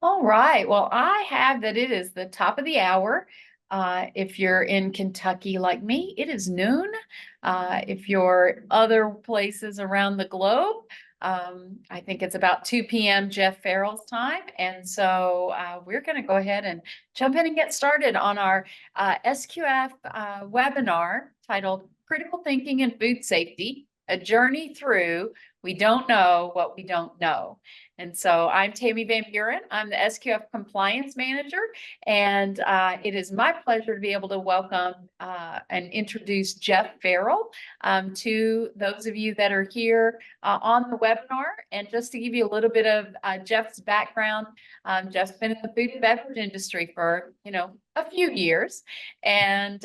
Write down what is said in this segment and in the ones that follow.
All right. Well, I have that it is the top of the hour. If you're in Kentucky like me, it is noon. If you're other places around the globe, I think it's about 2 p.m. Jeff Farrell's time. And so we're going to go ahead and jump in and get started on our SQF webinar titled Critical Thinking and Food Safety, a Journey Through We Don't Know What We Don't Know. And so I'm Tammy Van Buren. I'm the SQF Compliance Manager, and it is my pleasure to be able to welcome and introduce Jeff Farrell to those of you that are here on the webinar. And just to give you a little bit of Jeff's background, Jeff's been in the food and beverage industry for, a few years, and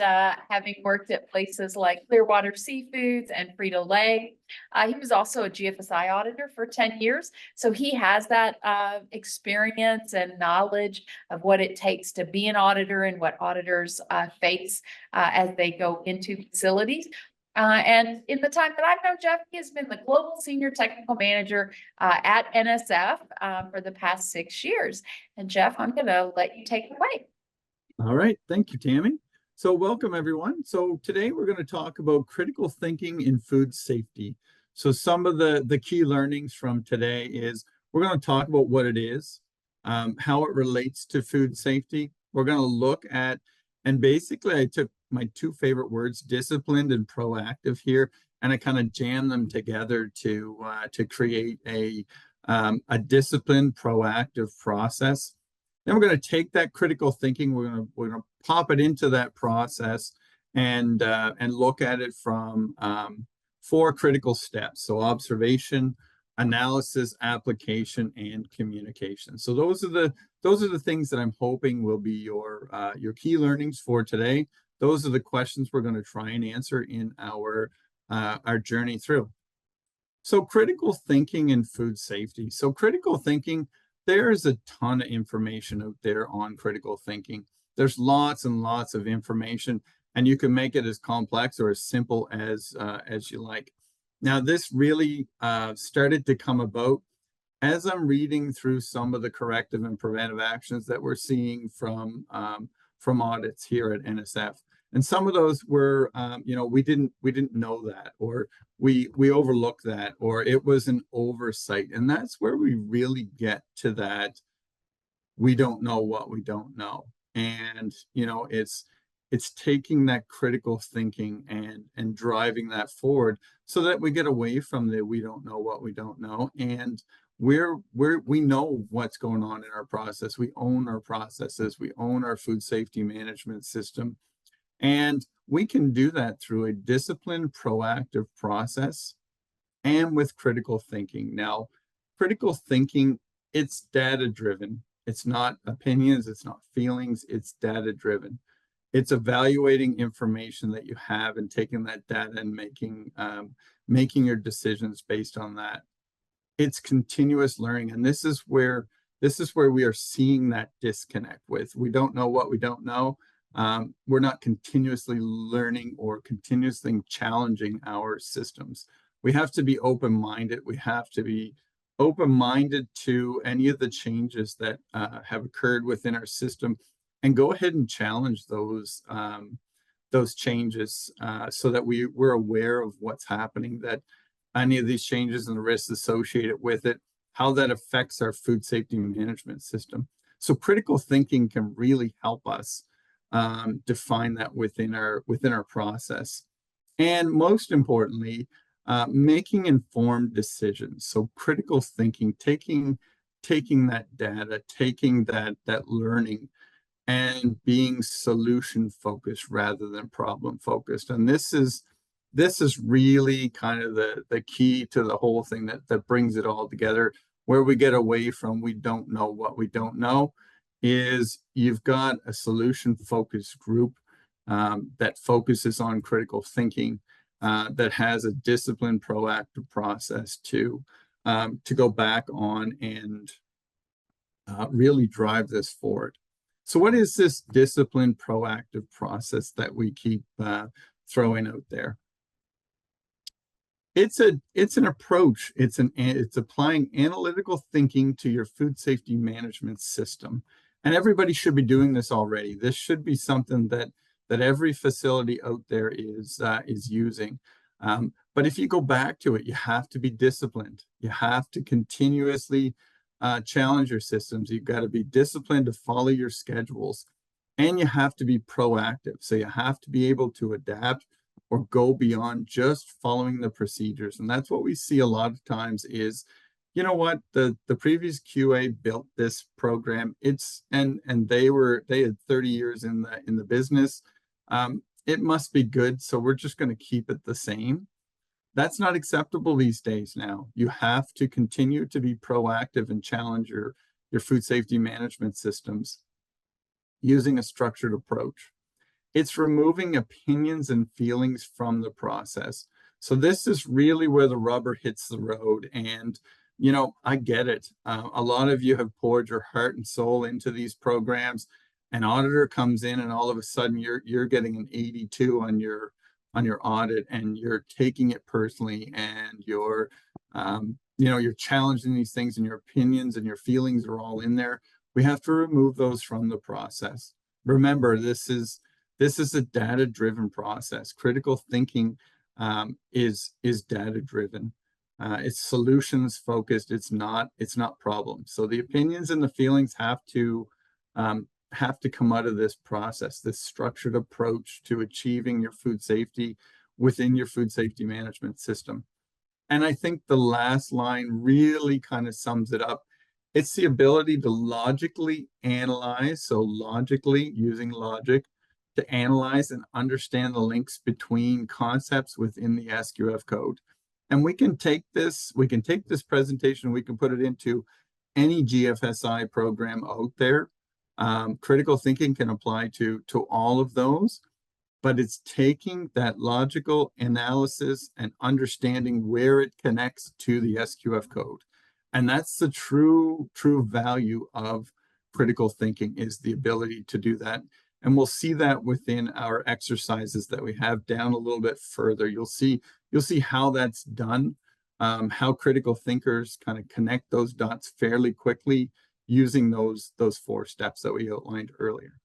having worked at places like Clearwater Seafoods and Frito-Lay. He was also a GFSI auditor for 10 years. So he has that experience and knowledge of what it takes to be an auditor and what auditors face as they go into facilities. And in the time that I've known Jeff, he has been the Global Senior Technical Manager at NSF for the past 6 years. And Jeff, I'm going to let you take it away. All right. Thank you, Tammy. So welcome, everyone. So today we're going to talk about critical thinking in food safety. So some of the key learnings from today is we're going to talk about what it is, how it relates to food safety. We're going to look at, and basically I took my two favorite words, disciplined and proactive here, and I kind of jammed them together to create a disciplined, proactive process. Then we're going to take that critical thinking, we're going to pop it into that process and look at it from 4 critical steps. So observation, analysis, application, and communication. So those are the things that I'm hoping will be your key learnings for today. Those are the questions we're going to try and answer in our journey through. So critical thinking and food safety. So critical thinking, there's a ton of information out there on critical thinking. There's lots and lots of information, and you can make it as complex or as simple as you like. Now, this really started to come about as I'm reading through some of the corrective and preventive actions that we're seeing from audits here at NSF. And some of those were, we didn't know that, or we overlooked that, or it was an oversight. And that's where we really get to that. We don't know what we don't know. And, it's taking that critical thinking and driving that forward so that we get away from the we don't know what we don't know. And we know what's going on in our process. We own our processes. We own our food safety management system. And we can do that through a disciplined, proactive process and with critical thinking. Now, critical thinking, it's data-driven. It's not opinions, it's not feelings, it's data-driven. It's evaluating information that you have and taking that data and making your decisions based on that. It's continuous learning, and this is where we are seeing that disconnect with. We don't know what we don't know. We're not continuously learning or continuously challenging our systems. We have to be open-minded. We have to be open-minded to any of the changes that have occurred within our system, and go ahead and challenge those changes so that we're aware of what's happening, that any of these changes and the risks associated with it, how that affects our food safety management system. So critical thinking can really help us define that within our process. And most importantly, making informed decisions. So critical thinking, taking that data, taking that learning, and being solution focused rather than problem focused. And this is really kind of the key to the whole thing that brings it all together. Where we get away from we don't know what we don't know is you've got a solution focused group that focuses on critical thinking, that has a disciplined, proactive process to go back on and really drive this forward. So what is this disciplined, proactive process that we keep throwing out there? It's an approach. It's applying analytical thinking to your food safety management system. And everybody should be doing this already. This should be something that every facility out there is using. But if you go back to it, you have to be disciplined. You have to continuously challenge your systems. You've got to be disciplined to follow your schedules, and you have to be proactive. So you have to be able to adapt or go beyond just following the procedures. And that's what we see a lot of times is, you know what, the previous QA built this program. And they had 30 years in the business. It must be good, so we're just going to keep it the same. That's not acceptable these days now. You have to continue to be proactive and challenge your food safety management systems using a structured approach. It's removing opinions and feelings from the process. So this is really where the rubber hits the road. And, I get it. A lot of you have poured your heart and soul into these programs. An auditor comes in and all of a sudden you're getting an 82 on your audit, and you're taking it personally, and you're challenging these things, and your opinions and your feelings are all in there. We have to remove those from the process. Remember, this is a data-driven process. Critical thinking is data-driven. It's solutions focused. It's not problems. So the opinions and the feelings have to come out of this process, this structured approach to achieving your food safety within your food safety management system. And I think the last line really kind of sums it up. It's the ability to logically analyze, so logically using logic, to analyze and understand the links between concepts within the SQF code. And we can take this presentation, we can put it into any GFSI program out there. Critical thinking can apply to all of those, but it's taking that logical analysis and understanding where it connects to the SQF code. And that's the true value of critical thinking, is the ability to do that. And we'll see that within our exercises that we have down a little bit further. You'll see how that's done, how critical thinkers kind of connect those dots fairly quickly using those 4 steps that we outlined earlier.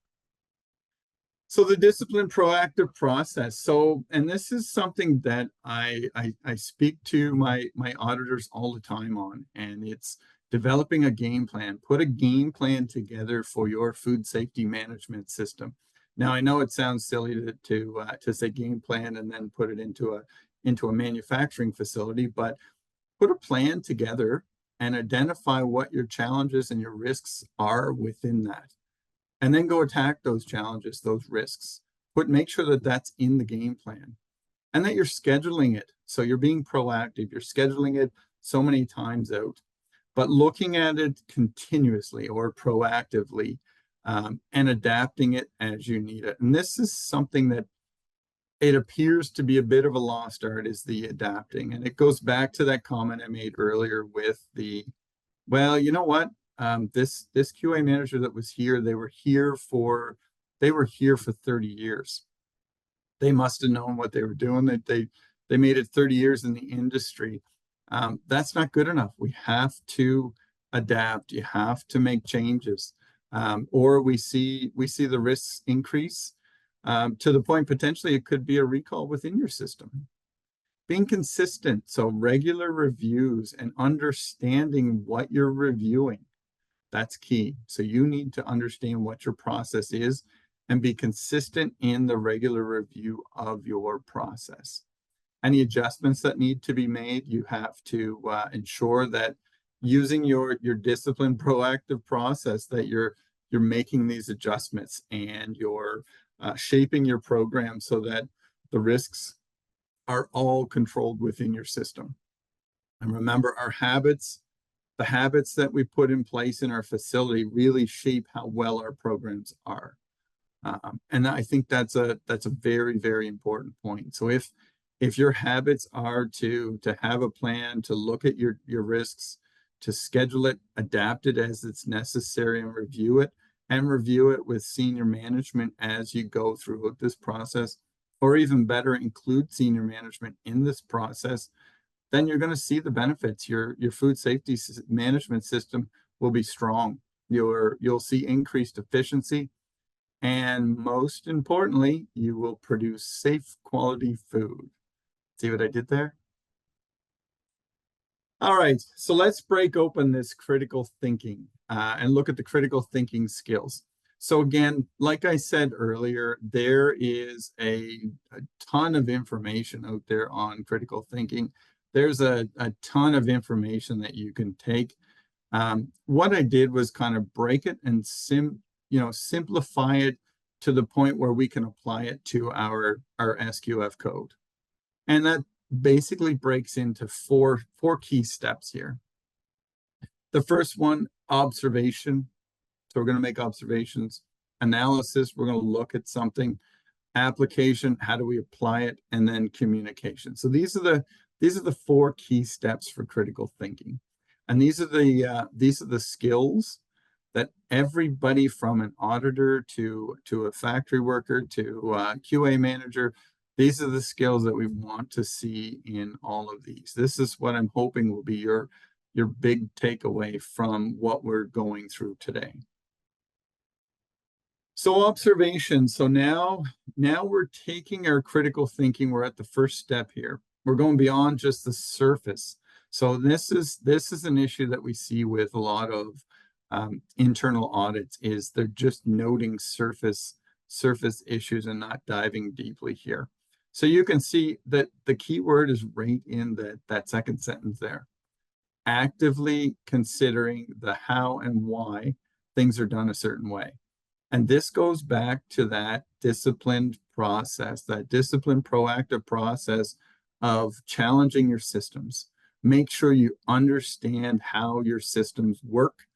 So the disciplined proactive process. So, and this is something that I speak to my auditors all the time on, and it's developing a game plan. Put a game plan together for your food safety management system. Now, I know it sounds silly to say game plan and then put it into a manufacturing facility, but put a plan together and identify what your challenges and your risks are within that. And then go attack those challenges, those risks. Make sure that that's in the game plan, and that you're scheduling it. So you're being proactive. You're scheduling it so many times out, but looking at it continuously or proactively, and adapting it as you need it. And this is something that it appears to be a bit of a lost art, is the adapting. And it goes back to that comment I made earlier with well, you know what? This QA manager that was here, they were here for 30 years. They must have known what they were doing. They made it 30 years in the industry. That's not good enough. We have to adapt. You have to make changes, or we see the risks increase to the point potentially it could be a recall within your system. Being consistent, so regular reviews and understanding what you're reviewing. That's key. So you need to understand what your process is and be consistent in the regular review of your process. Any adjustments that need to be made, you have to ensure that using your disciplined proactive process, that you're making these adjustments, and you're shaping your program so that the risks are all controlled within your system. And remember, the habits that we put in place in our facility really shape how well our programs are. And I think that's a very, very important point. So if your habits are to have a plan, to look at your risks, to schedule it, adapt it as it's necessary, and review it with senior management as you go through this process, or even better, include senior management in this process, then you're going to see the benefits. Your food safety management system will be strong. You'll see increased efficiency, and most importantly, you will produce safe quality food. See what I did there? All right, so let's break open this critical thinking and look at the critical thinking skills. So again, like I said earlier, there is a ton of information out there on critical thinking. There's a ton of information that you can take. What I did was kind of break it and simplify it to the point where we can apply it to our SQF code. And that basically breaks into four key steps here. The first one, observation. So we're going to make observations. Analysis, we're going to look at something. Application, how do we apply it? And then communication. So these are the four key steps for critical thinking. And these are the skills that everybody from an auditor to a factory worker to a QA manager, these are the skills that we want to see in all of these. This is what I'm hoping will be your big takeaway from what we're going through today. So observation. So now we're taking our critical thinking. We're at the first step here. We're going beyond just the surface. So this is an issue that we see with a lot of internal audits, is they're just noting surface issues and not diving deeply here. So you can see that the key word is right in that second sentence there. Actively considering the how and why things are done a certain way. And this goes back to that disciplined process, that disciplined proactive process of challenging your systems. Make sure you understand how your systems work.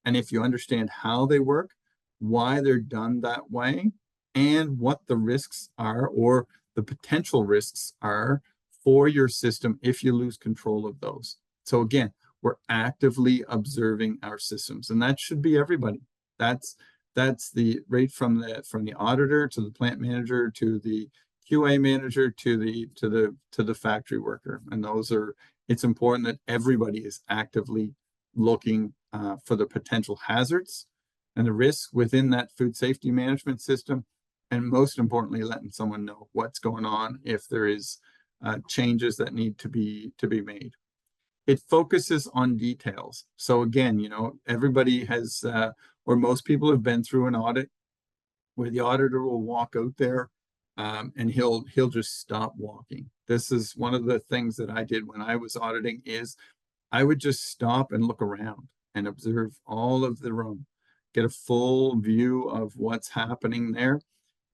And if you understand how they work, why they're done that way, and what the risks are or the potential risks are for your system if you lose control of those. So again, we're actively observing our systems, and that should be everybody. That's the right from the auditor to the plant manager to the QA manager to the factory worker. And it's important that everybody is actively looking for the potential hazards and the risks within that food safety management system, and most importantly, letting someone know what's going on if there is changes that need to be made. It focuses on details. So again, everybody has, or most people have been through an audit where the auditor will walk out there and he'll just stop walking. This is one of the things that I did when I was auditing, is I would just stop and look around and observe all of the room, get a full view of what's happening there.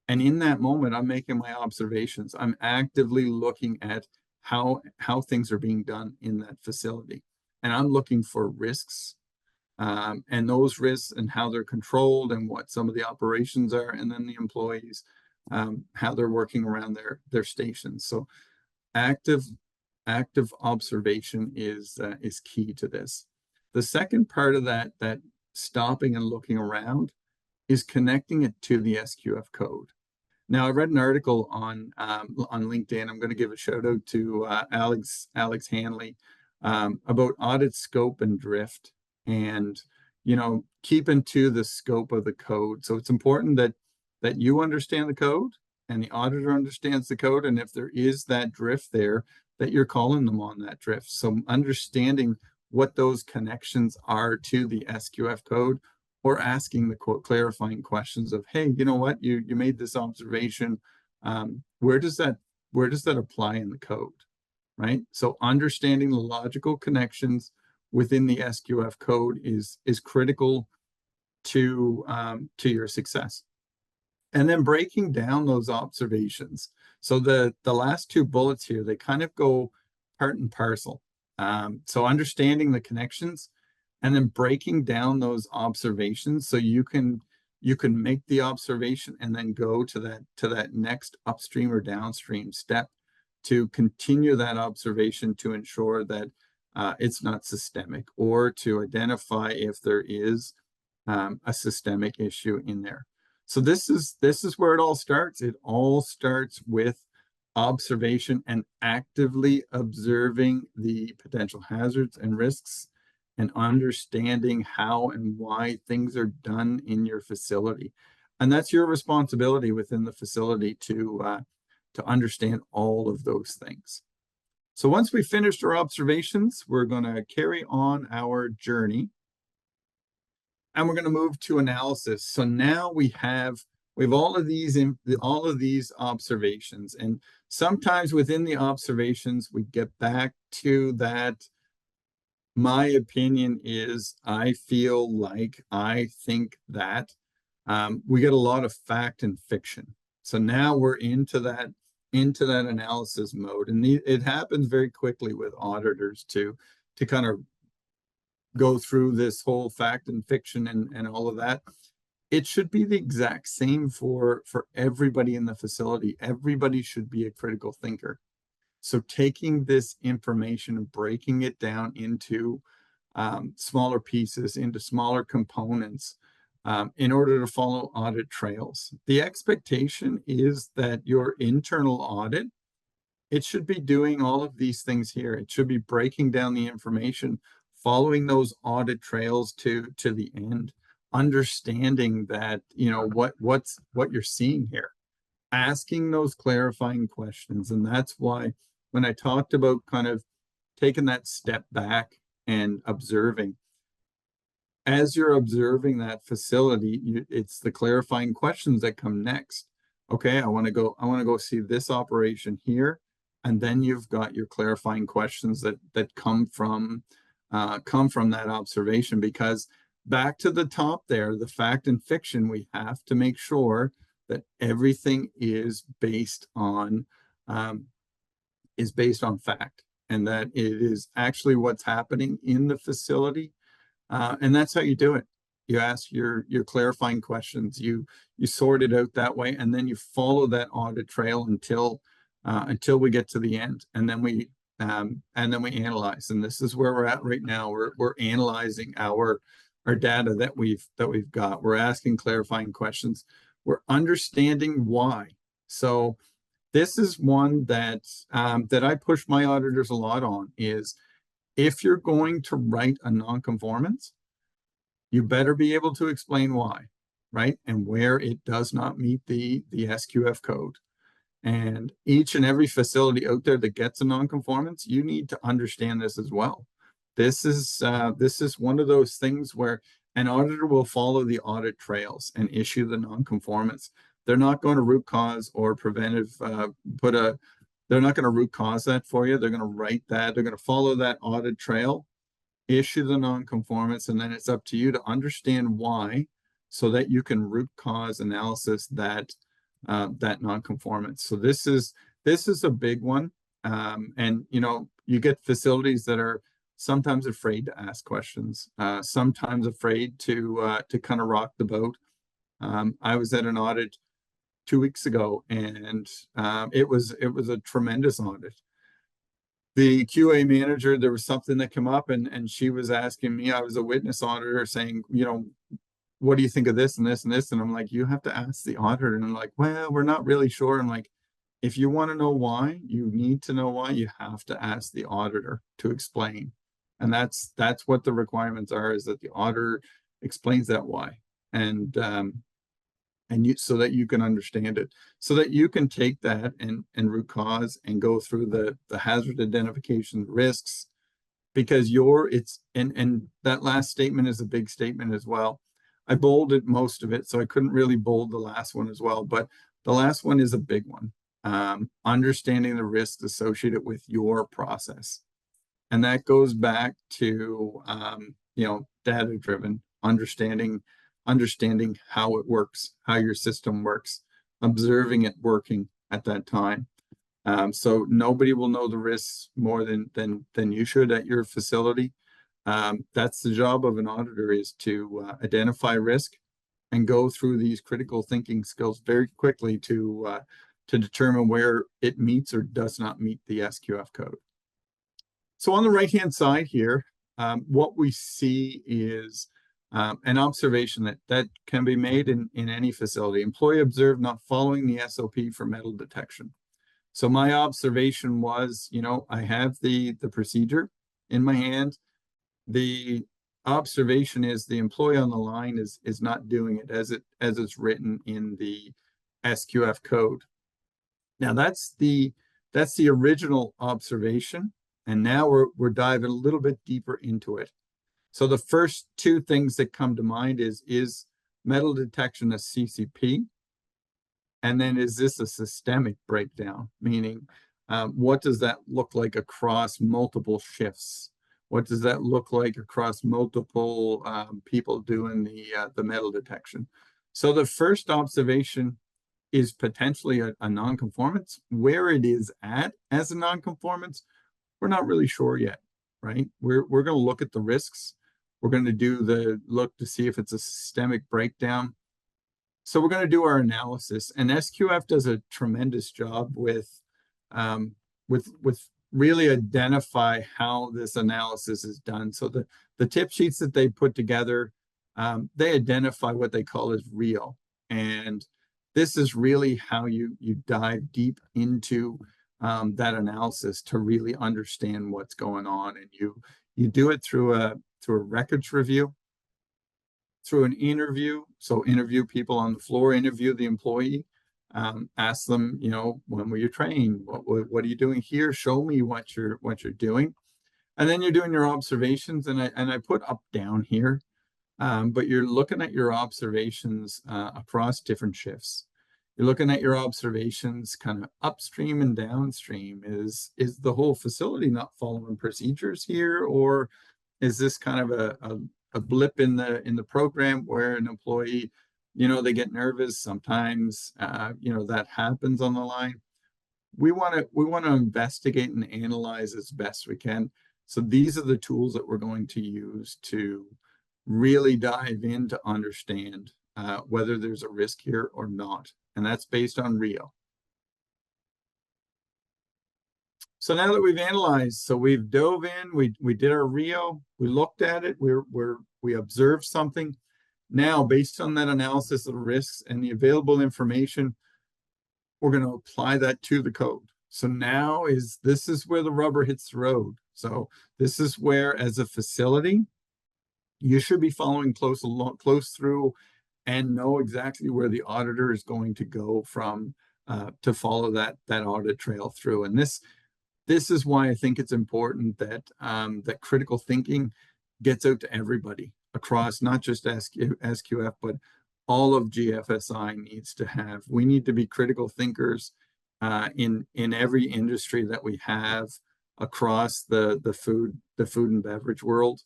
And in that moment, I'm making my observations. I'm actively looking at how things are being done in that facility. And I'm looking for risks and those risks and how they're controlled and what some of the operations are, and then the employees, how they're working around their stations. So active observation is key to this. The second part of that stopping and looking around is connecting it to the SQF code. Now, I read an article on LinkedIn. I'm going to give a shout out to Alex Hanley about audit scope and drift, and keeping to the scope of the code. So it's important that you understand the code and the auditor understands the code, and if there is that drift there, that you're calling them on that drift. So understanding what those connections are to the SQF code, or asking the clarifying questions of, hey, you know what, you made this observation. Where does that apply in the code, right? So understanding the logical connections within the SQF code is critical to your success. And then breaking down those observations. So the last two bullets here, they kind of go part and parcel. So understanding the connections, and then breaking down those observations so you can make the observation and then go to that next upstream or downstream step to continue that observation to ensure that it's not systemic, or to identify if there is a systemic issue in there. So this is where it all starts. It all starts with observation and actively observing the potential hazards and risks and understanding how and why things are done in your facility. And that's your responsibility within the facility to understand all of those things. So once we finished our observations, we're going to carry on our journey and we're going to move to analysis. So now we have all of these observations, and sometimes within the observations we get back to that. My opinion is, I feel like, I think that we get a lot of fact and fiction. So now we're into that analysis mode, and it happens very quickly with auditors to kind of go through this whole fact and fiction and all of that. It should be the exact same for everybody in the facility. Everybody should be a critical thinker. So taking this information and breaking it down into smaller pieces, into smaller components, in order to follow audit trails. The expectation is that your internal audit, it should be doing all of these things here. It should be breaking down the information, following those audit trails to the end, understanding that, you know, what you're seeing here, asking those clarifying questions. And that's why when I talked about kind of taking that step back and observing, as you're observing that facility, it's the clarifying questions that come next. Okay, I want to go see this operation here, and then you've got your clarifying questions that come from that observation. Because back to the top there, the fact and fiction, we have to make sure that everything is based on fact, and that it is actually what's happening in the facility. And that's how you do it. You ask your clarifying questions, you sort it out that way, and then you follow that audit trail until we get to the end, and then we analyze. And this is where we're at right now. We're analyzing our data that we've got. We're asking clarifying questions. We're understanding why. So this is one that I push my auditors a lot on, is if you're going to write a nonconformance, you better be able to explain why, right? And where it does not meet the SQF code. And each and every facility out there that gets a nonconformance, you need to understand this as well. This is one of those things where an auditor will follow the audit trails and issue the nonconformance. They're not going to root cause or preventive they're not going to root cause that for you. They're going to write that. They're going to follow that audit trail, issue the nonconformance, and then it's up to you to understand why, so that you can root cause analysis that nonconformance. So this is a big one. And you know, you get facilities that are sometimes afraid to ask questions, sometimes afraid to kind of rock the boat. I was at an audit 2 weeks ago, and it was a tremendous audit. The QA manager, there was something that came up, and she was asking me, I was a witness auditor, saying, you know, what do you think of this and this and this? And I'm like, you have to ask the auditor. And I'm like, well, we're not really sure. I'm like, if you want to know why, you need to know why, you have to ask the auditor to explain. And that's what the requirements are, is that the auditor explains that why. And so that you can understand it, so that you can take that and root cause and go through the hazard identification risks. Because and that last statement is a big statement as well. I bolded most of it, so I couldn't really bold the last one as well, but the last one is a big one. Understanding the risks associated with your process. And that goes back to you know, data driven, understanding how it works, how your system works, observing it working at that time. So nobody will know the risks more than you should at your facility. That's the job of an auditor, is to identify risk and go through these critical thinking skills very quickly to determine where it meets or does not meet the SQF code. So on the right-hand side here, what we see is an observation that can be made in any facility. Employee observed not following the SOP for metal detection. So my observation was, I have the procedure in my hand. The observation is the employee on the line is not doing it as it's written in the SQF code. Now that's the original observation, and now we're diving a little bit deeper into it. So the first two things that come to mind is metal detection a CCP? And then is this a systemic breakdown? Meaning, what does that look like across multiple shifts? What does that look like across multiple people doing the metal detection? So the first observation is potentially a nonconformance. Where it is at as a nonconformance, we're not really sure yet, right? We're going to look at the risks. We're going to do the look to see if it's a systemic breakdown. So we're going to do our analysis, and SQF does a tremendous job with really identify how this analysis is done. So the tip sheets that they put together, they identify what they call as real, and this is really how you dive deep into that analysis to really understand what's going on, and you do it through a records review, through an interview. So interview people on the floor, interview the employee, ask them, when were you trained? What are you doing here? Show me what you're doing. And then you're doing your observations, and I put up down here, but you're looking at your observations across different shifts. You're looking at your observations kind of upstream and downstream. Is the whole facility not following procedures here, or is this kind of a blip in the program where an employee, they get nervous sometimes, that happens on the line. We want to investigate and analyze as best we can. So these are the tools that we're going to use to really dive in to understand whether there's a risk here or not, and that's based on real. So now that we've analyzed, so we've dove in, we did our RIO, we looked at it, we observed something. Now, based on that analysis of the risks and the available information, we're going to apply that to the code. So now this is where the rubber hits the road. So this is where, as a facility, you should be following close through and know exactly where the auditor is going to go from to follow that audit trail through. And this is why I think it's important that that critical thinking gets out to everybody across not just SQF, but all of GFSI needs to have. We need to be critical thinkers in every industry that we have across the food and beverage world.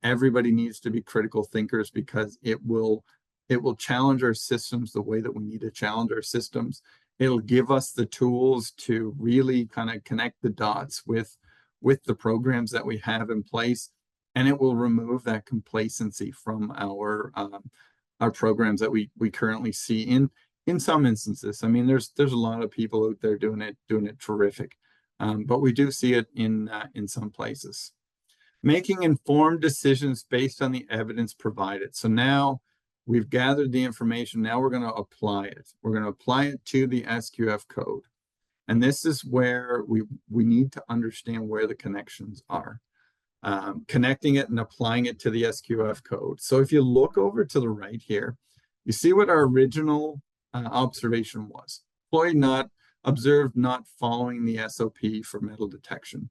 Everybody needs to be critical thinkers because it will challenge our systems the way that we need to challenge our systems. It'll give us the tools to really kind of connect the dots with the programs that we have in place, and it will remove that complacency from our programs that we currently see in some instances. I mean, there's a lot of people out there doing it terrific, but we do see it in some places. Making informed decisions based on the evidence provided. So now we've gathered the information. Now we're going to apply it. We're going to apply it to the SQF code. And this is where we need to understand where the connections are. Connecting it and applying it to the SQF code. So if you look over to the right here, you see what our original observation was. Employee not observed not following the SOP for metal detection.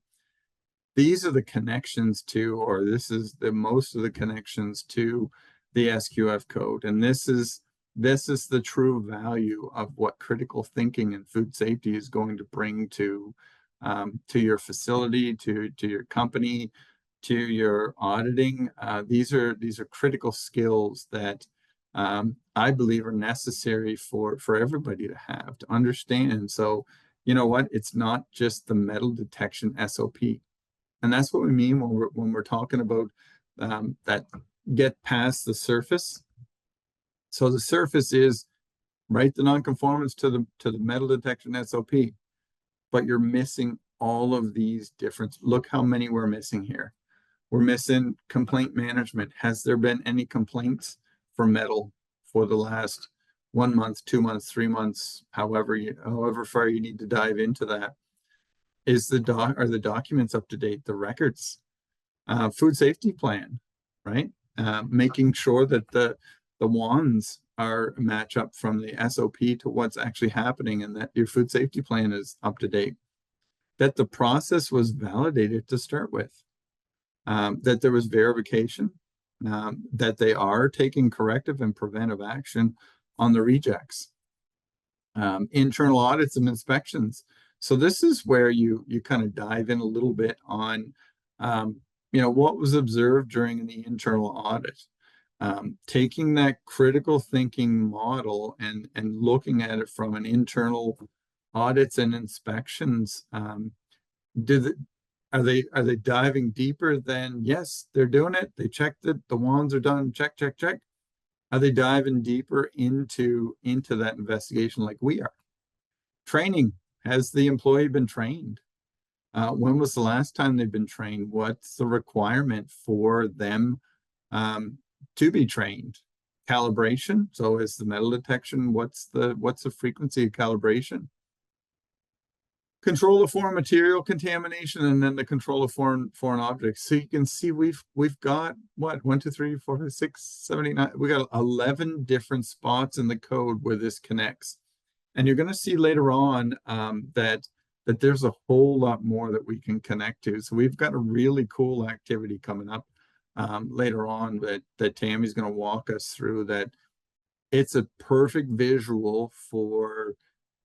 These are the connections to, or this is most of the connections to the SQF code. And this is the true value of what critical thinking and food safety is going to bring to your facility, to your company, to your auditing. These are critical skills that I believe are necessary for everybody to have, to understand. So, you know what? It's not just the metal detection SOP. And that's what we mean when we're talking about that get past the surface. So the surface is right, the nonconformance to the metal detection SOP, but you're missing all of these different. Look how many we're missing here. We're missing complaint management. Has there been any complaints for metal for the last 1 month, 2 months, 3 months, however far you need to dive into that. Are the documents up to date? The records, food safety plan, right? Making sure that the wands are match up from the SOP to what's actually happening, and that your food safety plan is up to date. That the process was validated to start with. That there was verification, that they are taking corrective and preventive action on the rejects. Internal audits and inspections. So this is where you kind of dive in a little bit on, what was observed during the internal audit. Taking that critical thinking model and looking at it from an internal audits and inspections. Are they diving deeper than, yes, they're doing it, they checked it, the wands are done, check, check, check? Are they diving deeper into that investigation like we are? Training. Has the employee been trained? When was the last time they've been trained? What's the requirement for them to be trained? Calibration. So is the metal detection, what's the frequency of calibration? Control of foreign material contamination, and then the control of foreign objects. So you can see we've got what, 1, 2, 3, 4, 5, 6, 7, 8, 9. We got 11 different spots in the code where this connects. And you're going to see later on that there's a whole lot more that we can connect to. So we've got a really cool activity coming up later on that Tammy's going to walk us through. That it's a perfect visual for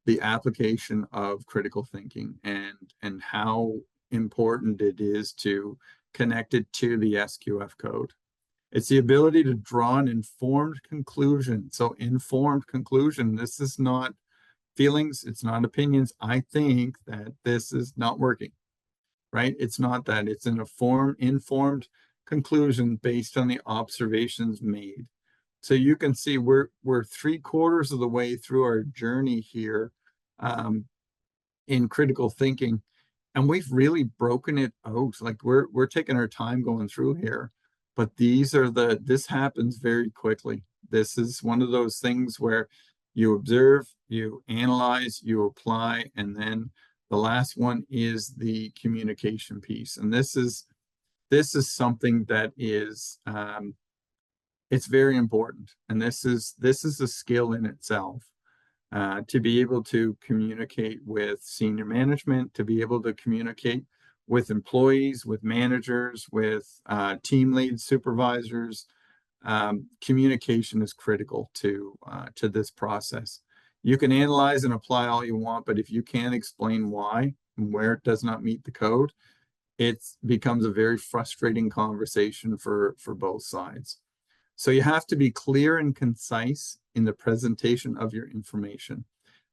the application of critical thinking and how important it is to connect it to the SQF code. It's the ability to draw an informed conclusion. So informed conclusion, this is not feelings, it's not opinions. I think that this is not working, right? It's not that. It's an informed conclusion based on the observations made. So you can see we're 3/4 of the way through our journey here in critical thinking, and we've really broken it out. Like we're taking our time going through here, but this happens very quickly. This is one of those things where you observe, you analyze, you apply, and then the last one is the communication piece. And this is something that is it's very important, and this is a skill in itself, to be able to communicate with senior management, to be able to communicate with employees, with managers, with team leads, supervisors. Communication is critical to this process. You can analyze and apply all you want, but if you can't explain why and where it does not meet the code, it becomes a very frustrating conversation for both sides. So you have to be clear and concise in the presentation of your information.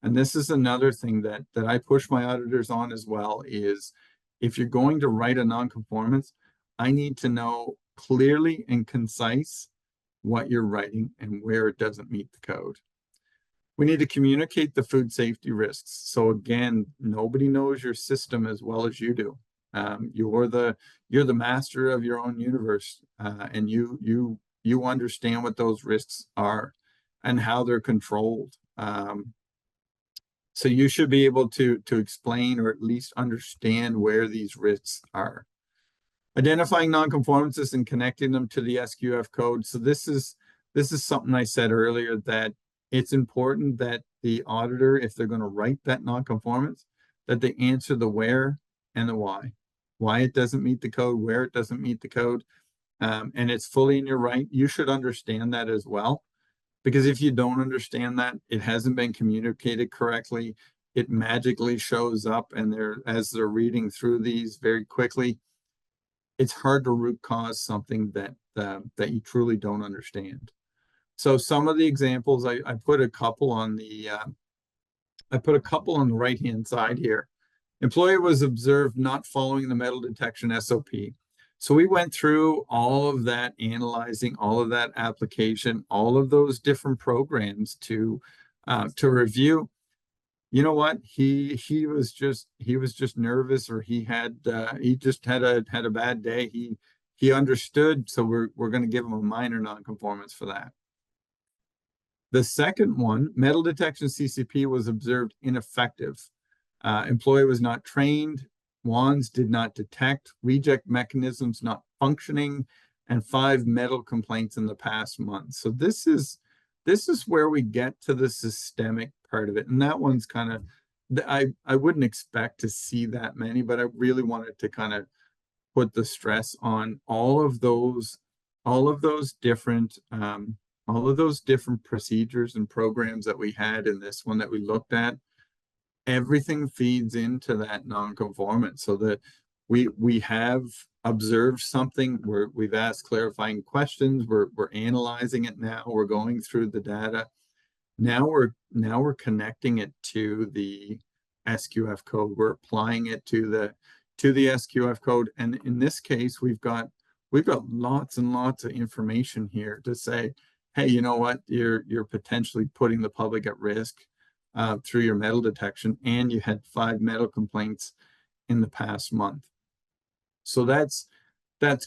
And this is another thing that I push my auditors on as well, is if you're going to write a nonconformance, I need to know clearly and concise what you're writing and where it doesn't meet the code. We need to communicate the food safety risks. So again, nobody knows your system as well as you do. You're the master of your own universe, and you understand what those risks are and how they're controlled. So you should be able to explain or at least understand where these risks are. Identifying nonconformances and connecting them to the SQF code. So this is something I said earlier, that it's important that the auditor, if they're going to write that nonconformance, that they answer the where and the why. Why it doesn't meet the code, where it doesn't meet the code. And it's fully in your right. You should understand that as well. Because if you don't understand that, it hasn't been communicated correctly. It magically shows up, and as they're reading through these very quickly, it's hard to root cause something that you truly don't understand. So some of the examples, I put a couple on the right-hand side here. Employee was observed not following the metal detection SOP. So we went through all of that, analyzing all of that application, all of those different programs to review. You know what? He was just nervous, or he just had a bad day. He understood, so we're going to give him a minor nonconformance for that. The second one, metal detection CCP, was observed ineffective. Employee was not trained, wands did not detect, reject mechanisms not functioning, and 5 metal complaints in the past month. So this is where we get to the systemic part of it. And that one's kind of, I wouldn't expect to see that many, but I really wanted to kind of put the stress on all of those different procedures and programs that we had in this one that we looked at. Everything feeds into that nonconformance, so that we have observed something, we've asked clarifying questions, we're analyzing it now, we're going through the data. Now we're connecting it to the SQF code. We're applying it to the SQF code, and in this case, we've got lots and lots of information here to say, hey, you know what? You're potentially putting the public at risk through your metal detection, and you had 5 metal complaints in the past month. So that's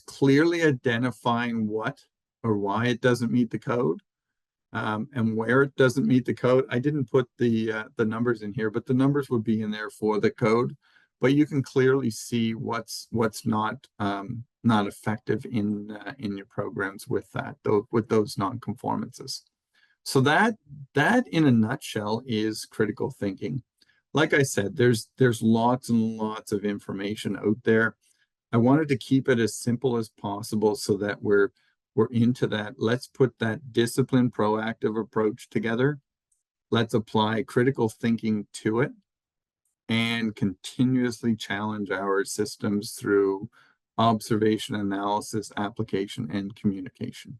clearly identifying what or why it doesn't meet the code, and where it doesn't meet the code. I didn't put the numbers in here, but the numbers would be in there for the code. But you can clearly see what's not effective in your programs with those nonconformances. So that in a nutshell is critical thinking. Like I said, there's lots and lots of information out there. I wanted to keep it as simple as possible so that we're into that. Let's put that disciplined, proactive approach together. Let's apply critical thinking to it and continuously challenge our systems through observation, analysis, application, and communication.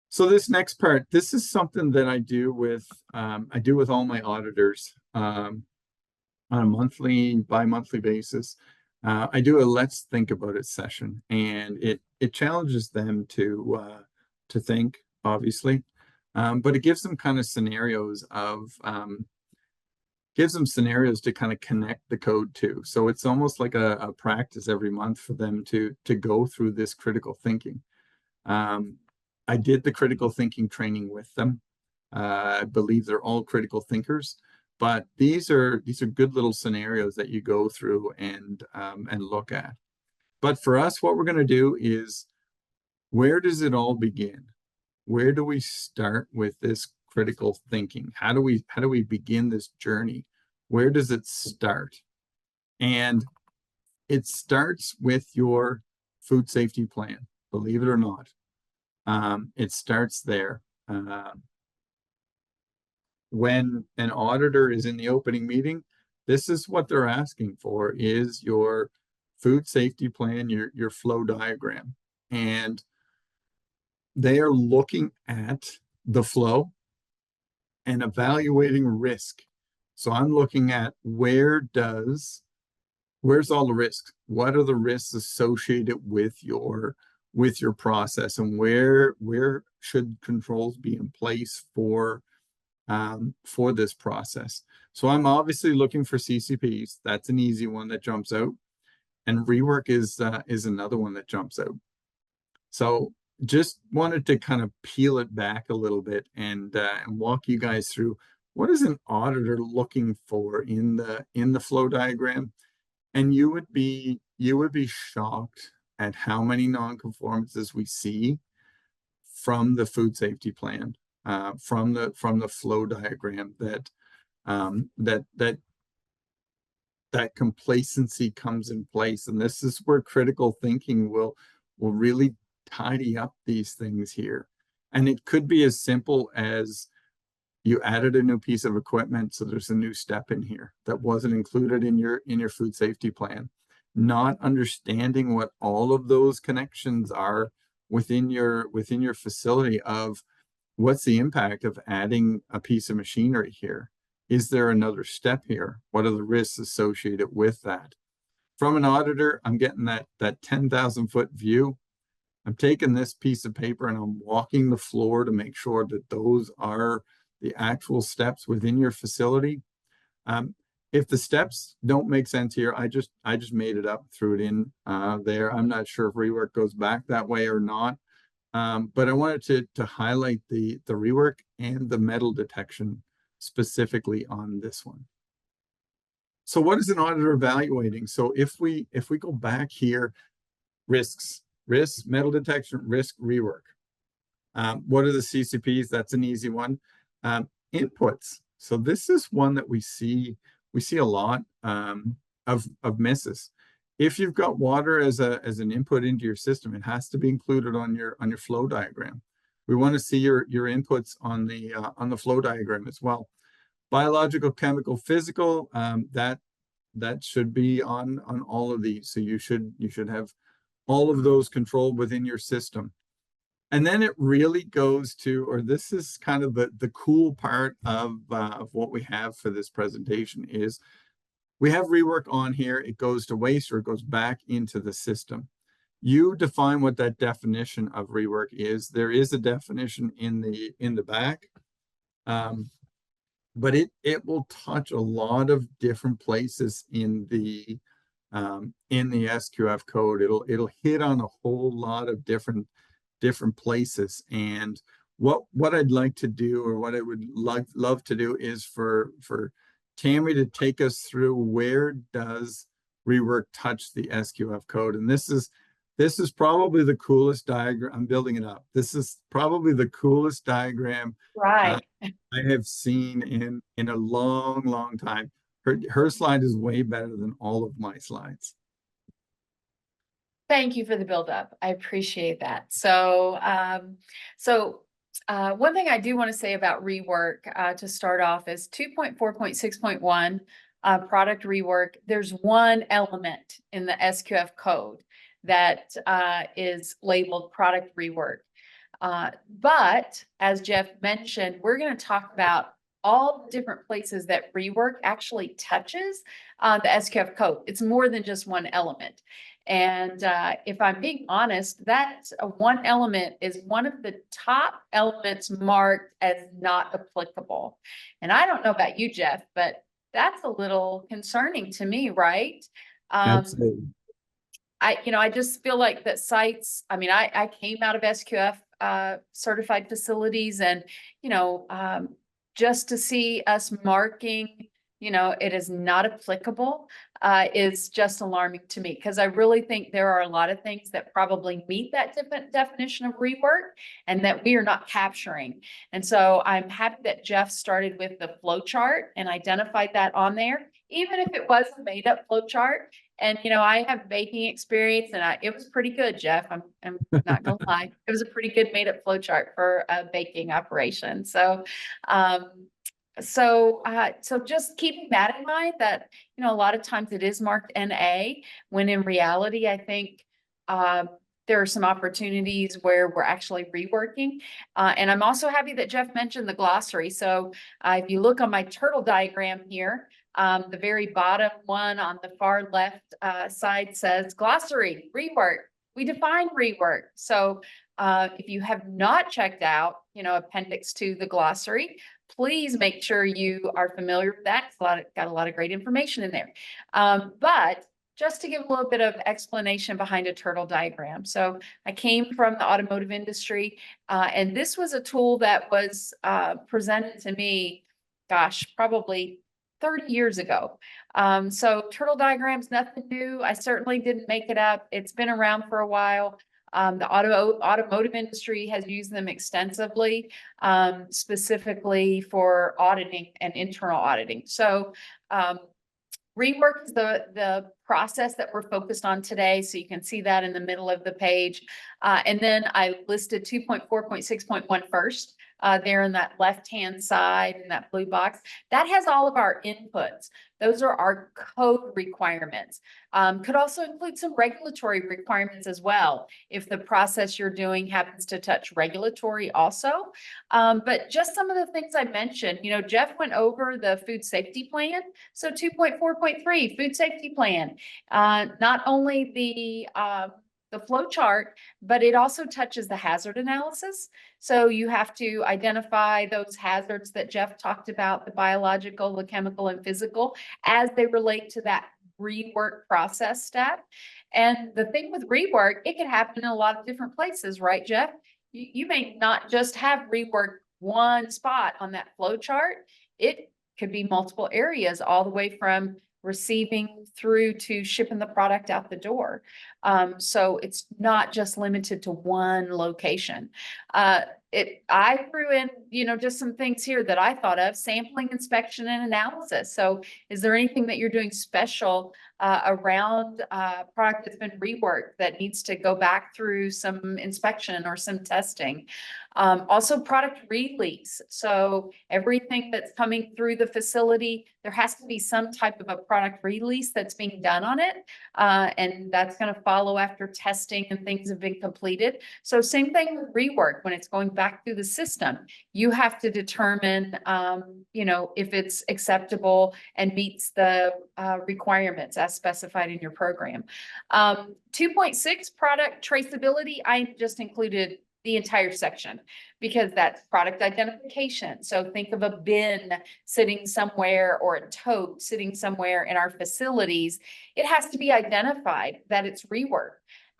So this next part, this is something that I do with all my auditors on a monthly, bi-monthly basis. I do a let's think about it session, and it challenges them to think, obviously, but it gives them kind of scenarios to kind of connect the code to. So it's almost like a practice every month for them to go through this critical thinking. I did the critical thinking training with them. I believe they're all critical thinkers, but these are good little scenarios that you go through and look at. But for us, what we're going to do is, where does it all begin? Where do we start with this critical thinking? How do we begin this journey? Where does it start? And it starts with your food safety plan, believe it or not. It starts there. When an auditor is in the opening meeting, this is what they're asking for, is your food safety plan, your flow diagram. And they are looking at the flow and evaluating risk. So I'm looking at where's all the risks? What are the risks associated with your process, and where should controls be in place for this process? So I'm obviously looking for CCPs. That's an easy one that jumps out, and rework is another one that jumps out. So just wanted to kind of peel it back a little bit and walk you guys through, what is an auditor looking for in the flow diagram. And you would be shocked at how many nonconformances we see from the food safety plan, from the flow diagram, that complacency comes in place. And this is where critical thinking will really tidy up these things here. And it could be as simple as you added a new piece of equipment, so there's a new step in here that wasn't included in your food safety plan. Not understanding what all of those connections are within your facility, of what's the impact of adding a piece of machinery here. Is there another step here? What are the risks associated with that? From an auditor, I'm getting that 10,000-foot view. I'm taking this piece of paper and I'm walking the floor to make sure that those are the actual steps within your facility. If the steps don't make sense here, I just made it up, threw it in there. I'm not sure if rework goes back that way or not, But I wanted to highlight the rework and the metal detection specifically on this one. So what is an auditor evaluating? So if we go back here, risks, metal detection, risk, rework. What are the CCPs? That's an easy one. Inputs. So this is one that we see a lot of misses. If you've got water as an input into your system, it has to be included on your flow diagram. We want to see your inputs on the flow diagram as well. Biological, chemical, physical, that should be on all of these. So you should have all of those controlled within your system. And then it really goes to, or this is kind of the cool part of what we have for this presentation is we have rework on here. It goes to waste or it goes back into the system. You define what that definition of rework is. There is a definition in the back, but it will touch a lot of different places in the SQF code. It'll hit on a whole lot of different places. And what I'd like to do, or what I would love to do, is for Tammy to take us through where does rework touch the SQF code. And this is probably the coolest diagram. I'm building it up. This is probably the coolest diagram Right. I have seen in a long time. Her slide is way better than all of my slides. Thank you for the build up. I appreciate that. So, one thing I do want to say about rework to start off is 2.4.6.1 product rework. There's one element in the SQF code that is labeled product rework. But as Jeff mentioned, we're going to talk about all the different places that rework actually touches the SQF code. It's more than just one element. And if I'm being honest, that one element is one of the top elements marked as not applicable. And I don't know about you, Jeff, but that's a little concerning to me, right? Absolutely. I just feel like that sites, I came out of SQF certified facilities, and, just to see us marking, it is not applicable is just alarming to me, because I really think there are a lot of things that probably meet that different definition of rework and that we are not capturing. And so I'm happy that Jeff started with the flow chart and identified that on there, even if it was a made up flow chart. And, I have baking experience, and it was pretty good, Jeff. I'm not gonna lie. It was a pretty good made up flow chart for a baking operation. So, so just keeping that in mind, that, a lot of times it is marked NA, when in reality, I think, there are some opportunities where we're actually reworking. And I'm also happy that Jeff mentioned the glossary. So if you look on my turtle diagram here, the very bottom one on the far left side says glossary, rework. We define rework. So if you have not checked out, appendix to the glossary, please make sure you are familiar with that. It's got a lot of great information in there. But just to give a little bit of explanation behind a turtle diagram. So I came from the automotive industry, and this was a tool that was presented to me, gosh, probably 30 years ago. So turtle diagrams, nothing new. I certainly didn't make it up. It's been around for a while. The automotive industry has used them extensively, specifically for auditing and internal auditing. So rework is the process that we're focused on today. So you can see that in the middle of the page. And then I listed 2.4.6.1 first. There in that left-hand side in that blue box, that has all of our inputs. Those are our code requirements. Could also include some regulatory requirements as well, if the process you're doing happens to touch regulatory also. But just some of the things I mentioned, Jeff went over the food safety plan. So 2.4.3 food safety plan, not only the flow chart, but it also touches the hazard analysis. So you have to identify those hazards that Jeff talked about, the biological, the chemical, and physical, as they relate to that rework process step. And the thing with rework, it can happen in a lot of different places, right, Jeff? you may not just have rework one spot on that flow chart. It could be multiple areas, all the way from receiving through to shipping the product out the door. So it's not just limited to one location. I threw in, just some things here that I thought of: sampling, inspection, and analysis. So is there anything that you're doing special around product that's been reworked that needs to go back through some inspection or some testing? Also product release. So everything that's coming through the facility, there has to be some type of a product release that's being done on it. And that's going to follow after testing and things have been completed. So same thing with rework. When it's going back through the system, you have to determine, if it's acceptable and meets the requirements as specified in your program. 2.6 product traceability, I just included the entire section because that's product identification. So think of a bin sitting somewhere or a tote sitting somewhere in our facilities. It has to be identified that it's rework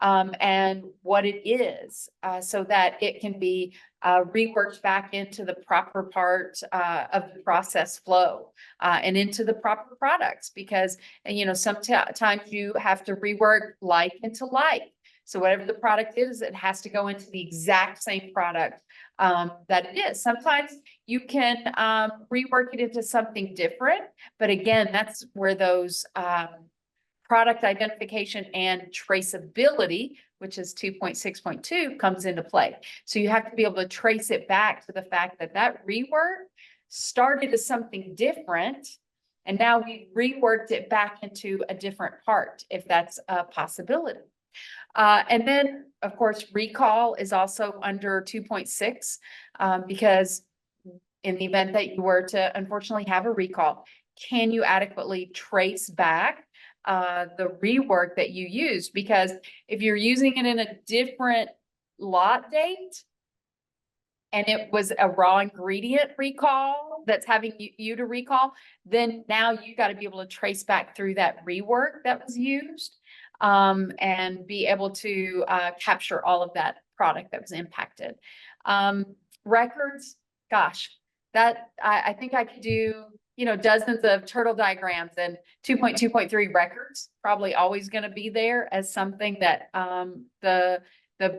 and what it is, so that it can be reworked back into the proper part of the process flow and into the proper products. Because, sometimes you have to rework like into like. So whatever the product is, it has to go into the exact same product that it is. Sometimes you can rework it into something different, but again, that's where those product identification and traceability, which is 2.6.2, comes into play. So you have to be able to trace it back to the fact that that rework started as something different, and now we reworked it back into a different part, if that's a possibility. And then, of course, recall is also under 2.6, because in the event that you were to unfortunately have a recall, can you adequately trace back the rework that you used? Because if you're using it in a different lot date and it was a raw ingredient recall that's having you to recall, then now you got to be able to trace back through that rework that was used, and be able to capture all of that product that was impacted. Records, gosh, that I think I could do, dozens of turtle diagrams, and 2.2.3 records probably always going to be there as something that the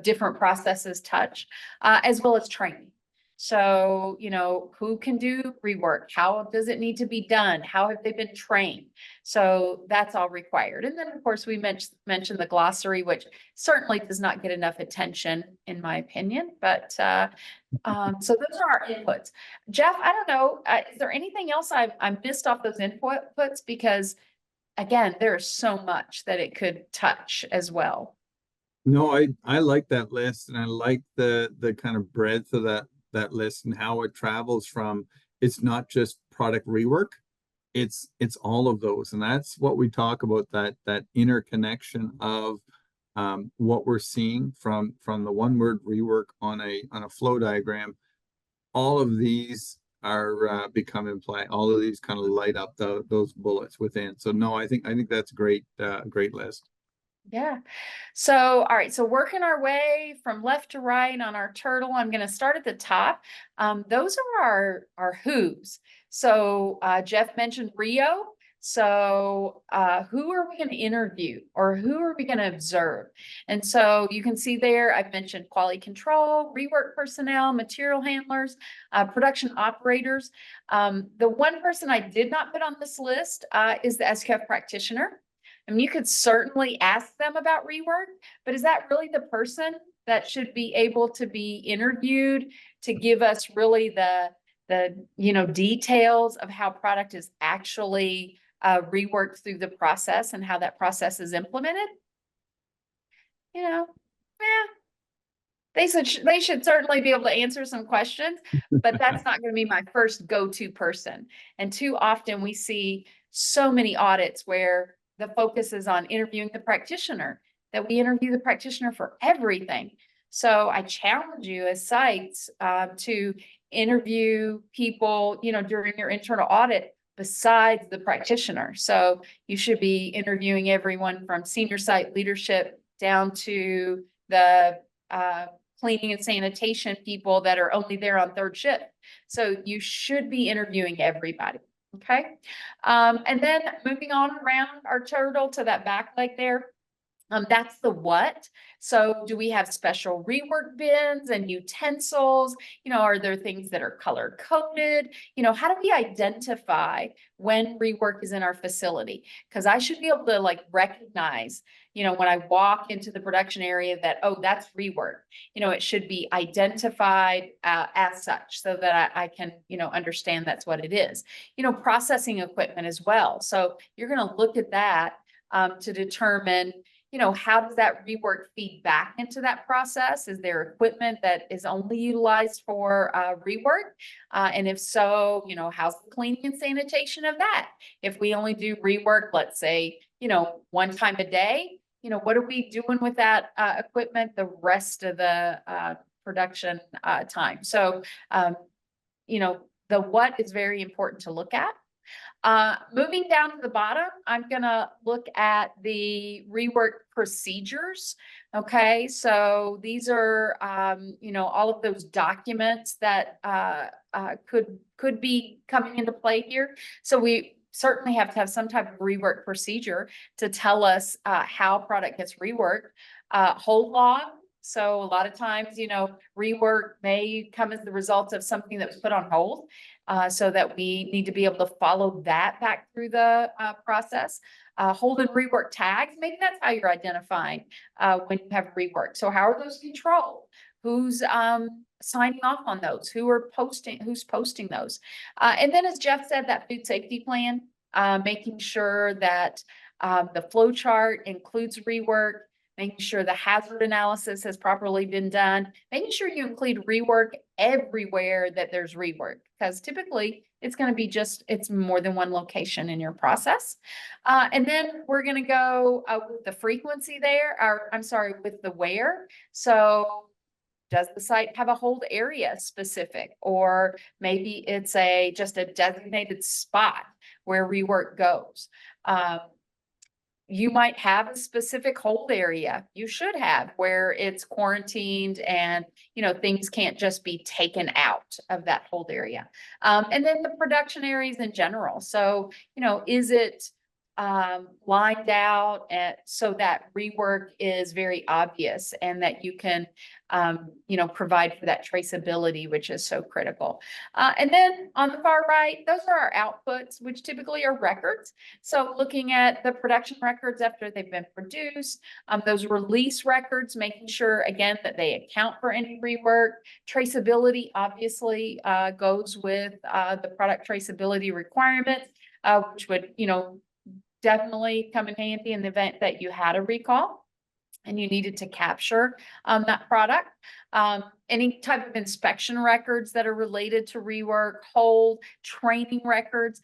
different processes touch, as well as training. So, who can do rework? How does it need to be done? How have they been trained? So that's all required. And then, of course, we mentioned the glossary, which certainly does not get enough attention, in my opinion. But so those are our inputs. Jeff, I don't know, is there anything else I missed off those inputs? Because, again, there's so much that it could touch as well. No, I like that list, and I like the kind of breadth of that list and how it travels from, it's not just product rework, it's all of those. And that's what we talk about, that interconnection of what we're seeing from the one word rework on a flow diagram. All of these are become in play. All of these kind of light up those bullets within. So no, I think that's great list. Yeah. So, all right. So working our way from left to right on our turtle, I'm going to start at the top. Those are our who's. So Jeff mentioned Rio. So who are we going to interview, or who are we going to observe? And so you can see there, I've mentioned quality control, rework personnel, material handlers, production operators. The one person I did not put on this list is the SQF practitioner. I mean, you could certainly ask them about rework, but is that really the person that should be able to be interviewed to give us really the details of how product is actually reworked through the process and how that process is implemented? They should certainly be able to answer some questions, but that's not going to be my first go-to person. And too often we see so many audits where the focus is on interviewing the practitioner, that we interview the practitioner for everything. So I challenge you as sites to interview people, during your internal audit besides the practitioner. So you should be interviewing everyone from senior site leadership down to the cleaning and sanitation people that are only there on third shift. So you should be interviewing everybody. Okay. And then moving on around our turtle to that back leg there. That's the what. So do we have special rework bins and utensils? Are there things that are color coded? How do we identify when rework is in our facility? Because I should be able to like recognize, when I walk into the production area that, oh, that's rework. It should be identified as such so that I can, understand that's what it is. Processing equipment as well. So you're going to look at that to determine, how does that rework feed back into that process? Is there equipment that is only utilized for rework? And if so, how's the cleaning and sanitation of that? If we only do rework, let's say, one time a day, what are we doing with that equipment the rest of the production time? So, the what is very important to look at. Moving down to the bottom, I'm gonna look at the rework procedures. Okay, so these are, all of those documents that could be coming into play here. So we certainly have to have some type of rework procedure to tell us how product gets reworked. Hold log. So a lot of times, rework may come as the result of something that was put on hold. So that we need to be able to follow that back through the process. Hold and rework tags, maybe that's how you're identifying when you have rework. So how are those controlled? Who's signing off on those? Who's posting those? And then as Jeff said, that food safety plan, making sure that the flow chart includes rework, making sure the hazard analysis has properly been done, making sure you include rework everywhere that there's rework, because typically it's going to be it's more than one location in your process. And then we're going to go with the frequency there, or I'm sorry, with the where. So does the site have a hold area specific, or maybe it's just a designated spot where rework goes? You might have a specific hold area. You should have where it's quarantined and, things can't just be taken out of that hold area. And then the production areas in general. So, is it lined out so that rework is very obvious and that you can, provide for that traceability, which is so critical. And then on the far right, those are our outputs, which typically are records. So looking at the production records after they've been produced, those release records, making sure again that they account for any rework. Traceability obviously goes with the product traceability requirements, which would, definitely come in handy in the event that you had a recall and you needed to capture that product. Any type of inspection records that are related to rework, hold, training records.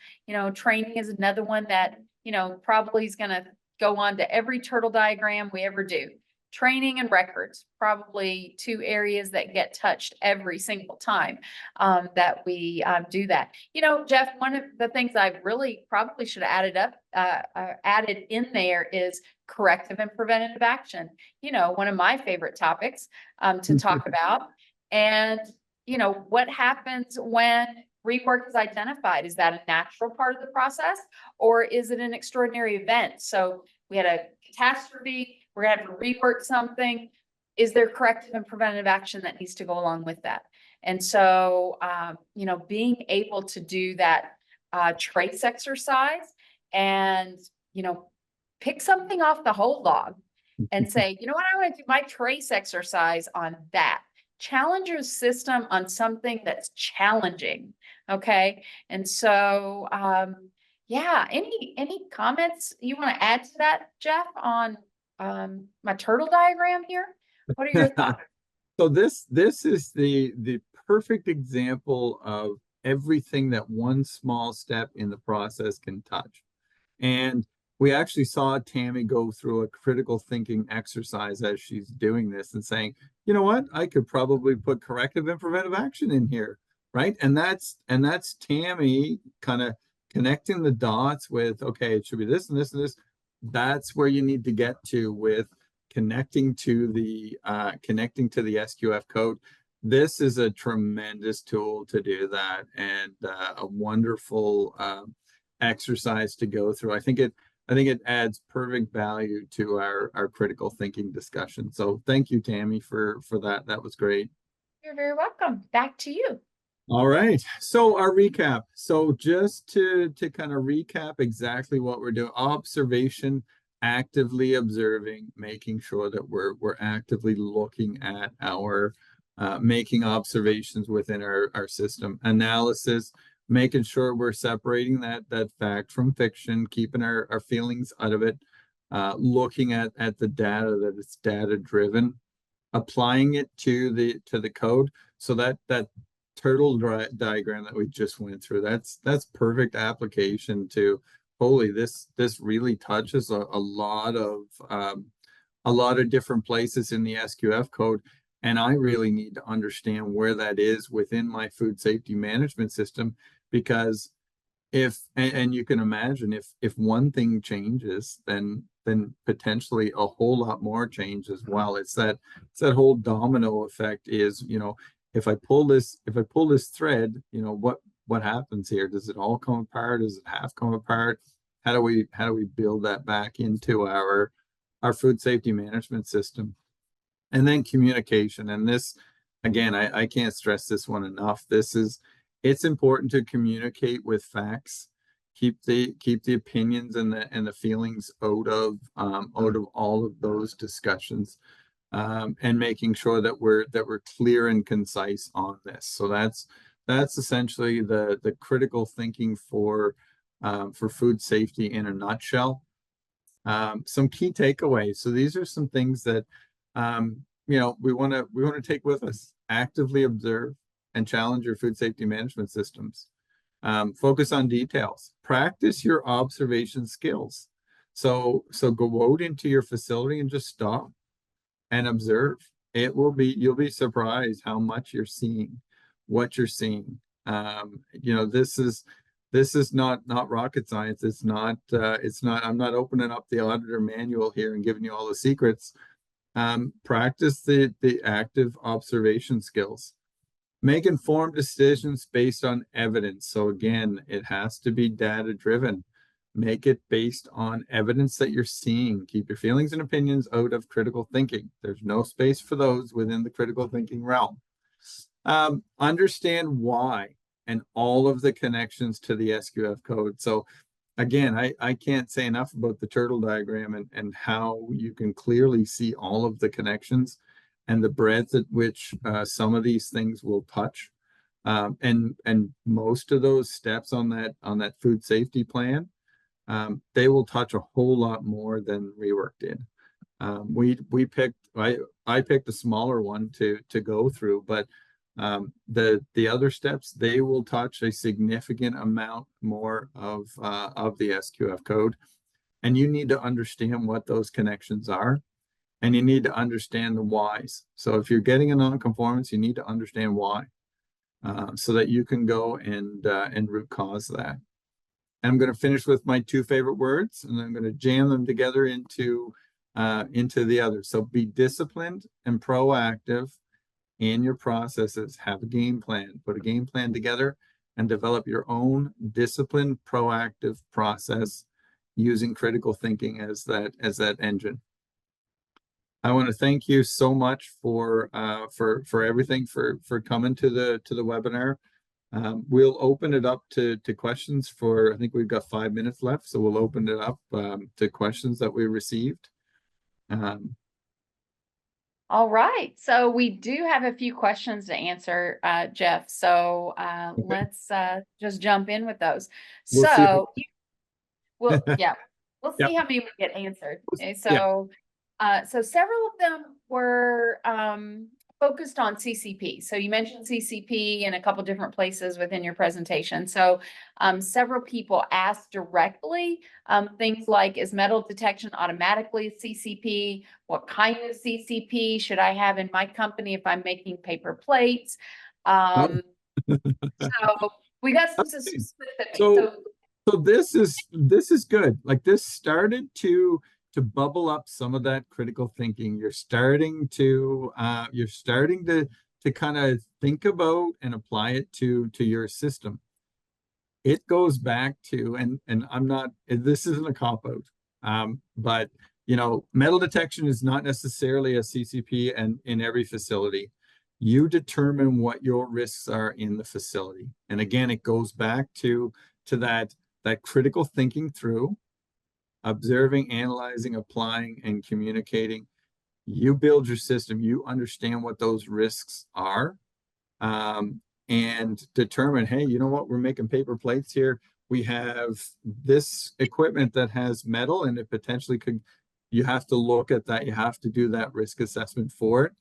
Training is another one that, probably is going to go on to every turtle diagram we ever do. Training and records, probably two areas that get touched every single time that we do that. Jeff, one of the things I really probably should have added in there is corrective and preventative action. One of my favorite topics to talk about. And, what happens when rework is identified? Is that a natural part of the process, or is it an extraordinary event? So we had a catastrophe. We're going to have to rework something. Is there corrective and preventative action that needs to go along with that? And so, being able to do that trace exercise and, pick something off the hold log and say, you know what, I want to do my trace exercise on that. Challenge your system on something that's challenging. Okay. And so, yeah, any comments you want to add to that, Jeff, on my turtle diagram here? What are your thoughts? So this is the perfect example of everything that one small step in the process can touch. And we actually saw Tammy go through a critical thinking exercise as she's doing this and saying, you know what, I could probably put corrective and preventive action in here, right? And that's Tammy kind of connecting the dots with, okay, it should be this and this and this. That's where you need to get to with, connecting to the SQF code. This is a tremendous tool to do that, and a wonderful exercise to go through. I think it adds perfect value to our critical thinking discussion. So thank you, Tammy, for that. That was great. You're very welcome. Back to you. All right. So our recap. So just to kind of recap exactly what we're doing: observation, actively observing, making sure that we're actively looking at our making observations within our system. Analysis, making sure we're separating that fact from fiction, keeping our feelings out of it, looking at the data, that it's data driven, applying it to the code. So that turtle diagram that we just went through, that's perfect application to, holy, this really touches a lot of different places in the SQF code, and I really need to understand where that is within my food safety management system. Because and you can imagine, if one thing changes, then potentially a whole lot more change as well. It's that whole domino effect. Is, if I pull this thread, what happens here? Does it all come apart? Does it half come apart? How do we build that back into our food safety management system? And then communication. And this, again, I can't stress this one enough. It's important to communicate with facts. Keep the opinions and the feelings out of all of those discussions, and making sure that we're clear and concise on this. So that's essentially the critical thinking for food safety in a nutshell. Some key takeaways. So these are some things that we want to take with us. Actively observe and challenge your food safety management systems. Focus on details. Practice your observation skills. So go out into your facility and just stop and observe. You'll be surprised how much you're seeing, what you're seeing. This is not rocket science. It's not. I'm not opening up the auditor manual here and giving you all the secrets. Practice the active observation skills. Make informed decisions based on evidence. So again, it has to be data driven. Make it based on evidence that you're seeing. Keep your feelings and opinions out of critical thinking. There's no space for those within the critical thinking realm. Understand why and all of the connections to the SQF code. So again, I can't say enough about the turtle diagram and how you can clearly see all of the connections and the breadth at which some of these things will touch. And most of those steps on that food safety plan, they will touch a whole lot more than rework did. I picked a smaller one to go through, but the other steps, they will touch a significant amount more of the SQF code, and you need to understand what those connections are, and you need to understand the whys. So if you're getting a non-conformance, you need to understand why, so that you can go and root cause that. And I'm going to finish with my two favorite words, and I'm going to jam them together into the other. So be disciplined and proactive in your processes. Have a game plan. Put a game plan together and develop your own disciplined, proactive process using critical thinking as that engine. I want to thank you so much for everything, for coming to the webinar. We'll open it up to questions for, I think we've got 5 minutes left, so we'll open it up to questions that we received. All right, so we do have a few questions to answer, Jeff. So Okay. let's just jump in with those. We'll see if We'll see yeah. how many we get answered. Okay, Yeah. so several of them were focused on CCP. So you mentioned CCP in a couple different places within your presentation. So several people asked directly things like, is metal detection automatically CCP? What kind of CCP should I have in my company if I'm making paper plates? So we got some specifics. So this is good. Like, this started to to bubble up some of that critical thinking. You're starting to kind of think about and apply it to your system. It goes back to, and I'm not, this isn't a cop out, but metal detection is not necessarily a CCP and in every facility. You determine what your risks are in the facility. And again, it goes back to that critical thinking through observing, analyzing, applying, and communicating. You build your system, you understand what those risks are, and determine, hey, you know what, we're making paper plates here. We have this equipment that has metal and it potentially could, you have to look at that, you have to do that risk assessment for it.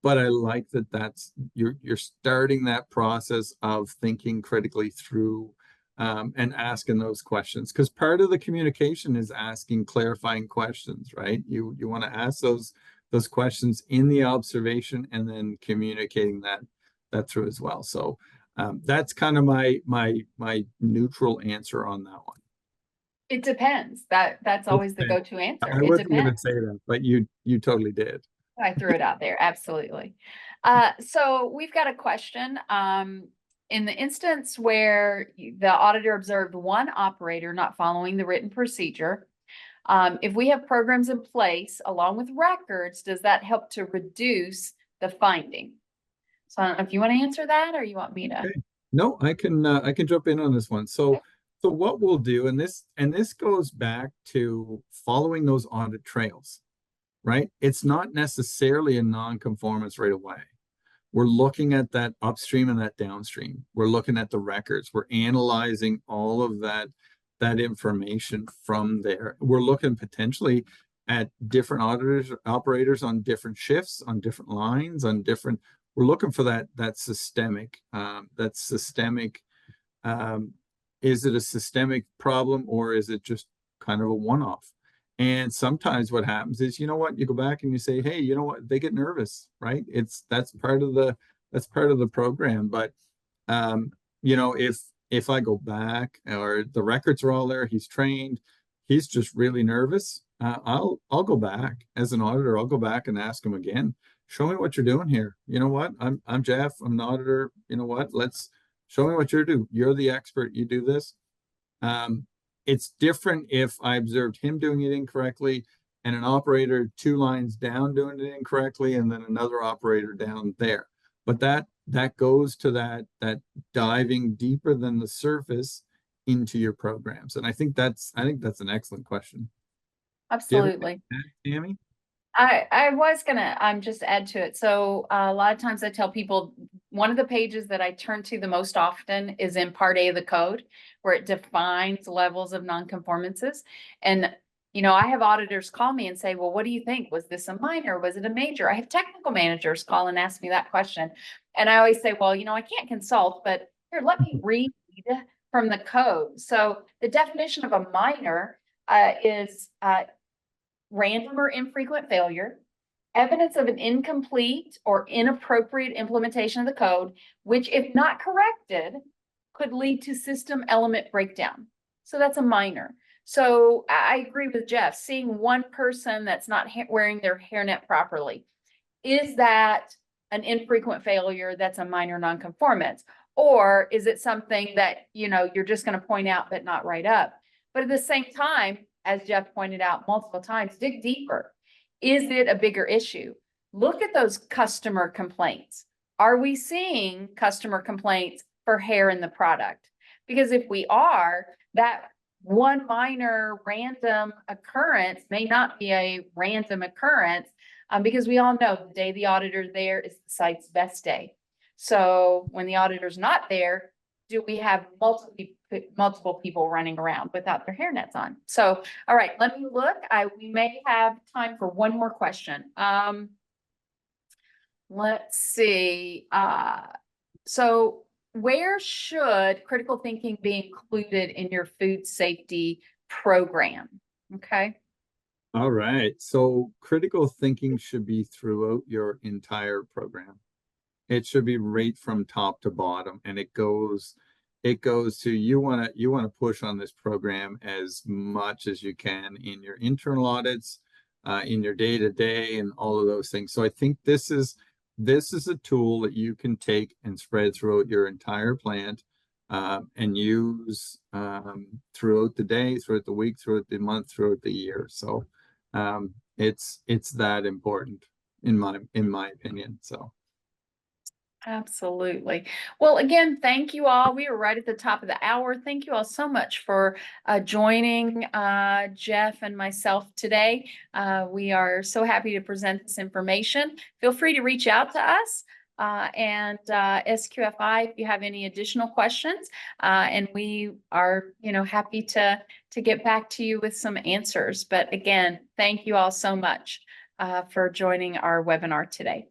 But I like that's you're starting that process of thinking critically through and asking those questions, because part of the communication is asking clarifying questions, right? You want to ask those questions in the observation and then communicating that through as well. So that's kind of my neutral answer on that one. It depends. That's always the go-to answer. I It wasn't going to depends. say that, but you totally did. I threw it out there. Absolutely. So we've got a question. In the instance where the auditor observed one operator not following the written procedure, if we have programs in place along with records, does that help to reduce the finding? So I don't know if you want to answer that or you want me to. Okay. No, I can jump in on this one. So what we'll do, and this goes back to following those audit trails, right? It's not necessarily a non-conformance right away. We're looking at that upstream and that downstream. We're looking at the records. We're analyzing all of that information from there. We're looking potentially at different operators on different shifts, on different lines, we're looking for that systemic, is it a systemic problem or is it just kind of a one-off? And sometimes what happens is, you know what, you go back and you say, hey, you know what, they get nervous, right? That's part of the program. But if I go back or the records are all there, he's trained, he's just really nervous, I'll go back as an auditor, I'll go back and ask him again, show me what you're doing here. You know what, I'm Jeff, I'm an auditor, you know what, let's show me what you're doing. You're the expert, you do this. It's different if I observed him doing it incorrectly and an operator 2 lines down doing it incorrectly and then another operator down there. But that goes to that diving deeper than the surface into your programs. And I think that's an excellent question. Absolutely. Tammy? I was gonna just add to it. So a lot of times I tell people one of the pages that I turn to the most often is in Part A of the code, where it defines levels of nonconformances. And I have auditors call me and say, well, what do you think? Was this a minor? Was it a major? I have technical managers call and ask me that question. And I always say, well, I can't consult, but here, let me read from the code. So the definition of a minor is random or infrequent failure, evidence of an incomplete or inappropriate implementation of the code, which, if not corrected, could lead to system element breakdown. So that's a minor. So I agree with Jeff. Seeing one person that's not wearing their hairnet properly, is that an infrequent failure that's a minor nonconformance? Or is it something that, you're just going to point out but not write up? But at the same time, as Jeff pointed out multiple times, dig deeper. Is it a bigger issue? Look at those customer complaints. Are we seeing customer complaints for hair in the product? Because if we are, that one minor random occurrence may not be a random occurrence, because we all know the day the auditor's there is the site's best day. So when the auditor's not there, do we have multiple people running around without their hairnets on? So, all right, let me look. We may have time for one more question. Let's see. So where should critical thinking be included in your food safety program? Okay. All right. So critical thinking should be throughout your entire program. It should be right from top to bottom, and it goes it goes to you want to push on this program as much as you can in your internal audits, in your day-to-day and all of those things. So I think this is a tool that you can take and spread throughout your entire plant, and use throughout the day, throughout the week, throughout the month, throughout the year. So it's that important in my opinion. So Absolutely. Well, again, thank you all. We are right at the top of the hour. Thank you all so much for joining Jeff and myself today. We are so happy to present this information. Feel free to reach out to us and SQFI if you have any additional questions. And we are, happy to get back to you with some answers. But again, thank you all so much for joining our webinar today.